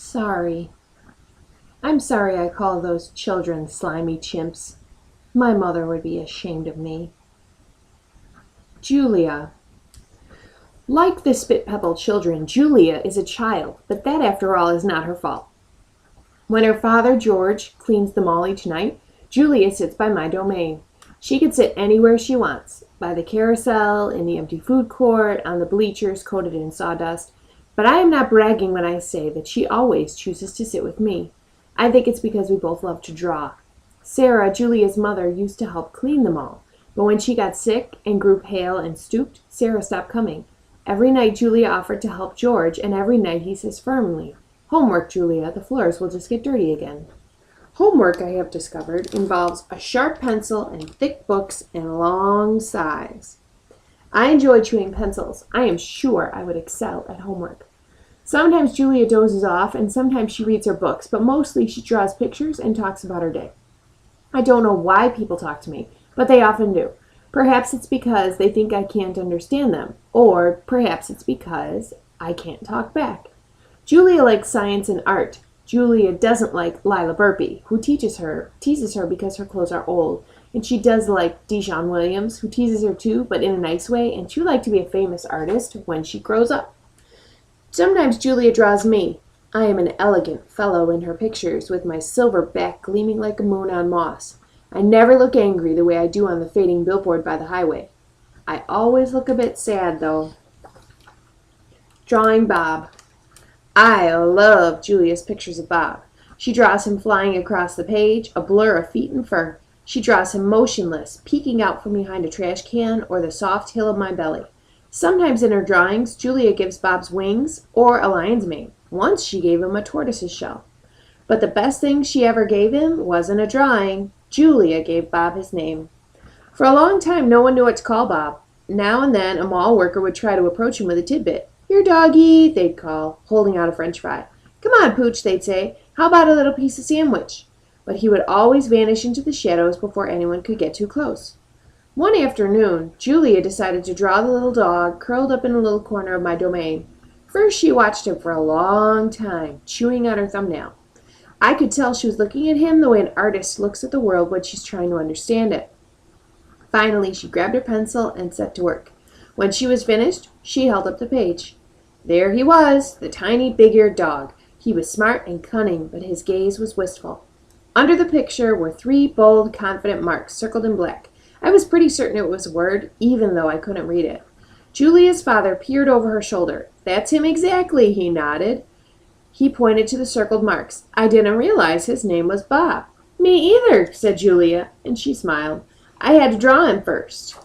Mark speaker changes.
Speaker 1: Sorry. I'm sorry I call those children slimy chimps. My mother would be ashamed of me. Julia. Like the Spit Pebble children, Julia is a child, but that, after all, is not her fault. When her father, George, cleans the mall each night, Julia sits by my domain. She can sit anywhere she wants, by the carousel, in the empty food court, on the bleachers coated in sawdust, but I am not bragging when I say that she always chooses to sit with me. I think it's because we both love to draw. Sarah, Julia's mother, used to help clean the mall, but when she got sick and grew pale and stooped, Sarah stopped coming. Every night Julia offered to help George, and every night he says firmly, "Homework, Julia, the floors will just get dirty again." Homework, I have discovered, involves a sharp pencil and thick books and long sighs. I enjoy chewing pencils. I am sure I would excel at homework. Sometimes Julia dozes off, and sometimes she reads her books, but mostly she draws pictures and talks about her day. I don't know why people talk to me, but they often do. Perhaps it's because they think I can't understand them, or perhaps it's because I can't talk back. Julia likes science and art. Julia doesn't like Lila Burpee, who teases her because her clothes are old, and she does like Dijon Williams, who teases her too, but in a nice way, and she would like to be a famous artist when she grows up. Sometimes Julia draws me. I am an elegant fellow in her pictures, with my silver back gleaming like a moon on moss. I never look angry the way I do on the fading billboard by the highway. I always look a bit sad, though. Drawing Bob. I love Julia's pictures of Bob. She draws him flying across the page, a blur of feet and fur. She draws him motionless, peeking out from behind a trash can or the soft hill of my belly. Sometimes in her drawings, Julia gives Bob's wings or a lion's mane. Once she gave him a tortoise's shell. But the best thing she ever gave him wasn't a drawing. Julia gave Bob his name. For a long time, no one knew what to call Bob. Now and then, a mall worker would try to approach him with a tidbit. "Here, doggy," they'd call, holding out a French fry. "Come on, Pooch," they'd say. "How about a little piece of sandwich?" But he would always vanish into the shadows before anyone could get too close. One afternoon, Julia decided to draw the little dog curled up in a little corner of my domain. First, she watched him for a long time, chewing on her thumbnail. I could tell she was looking at him the way an artist looks at the world when she's trying to understand it. Finally, she grabbed her pencil and set to work. When she was finished, she held up the page. There he was, the tiny, big-eared dog. He was smart and cunning, but his gaze was wistful. Under the picture were 3 bold, confident marks circled in black. I was pretty certain it was a word, even though I couldn't read it. Julia's father peered over her shoulder. "That's him exactly," he nodded. He pointed to the circled marks. "I didn't realize his name was Bob." "Me either," said Julia, and she smiled. "I had to draw him first."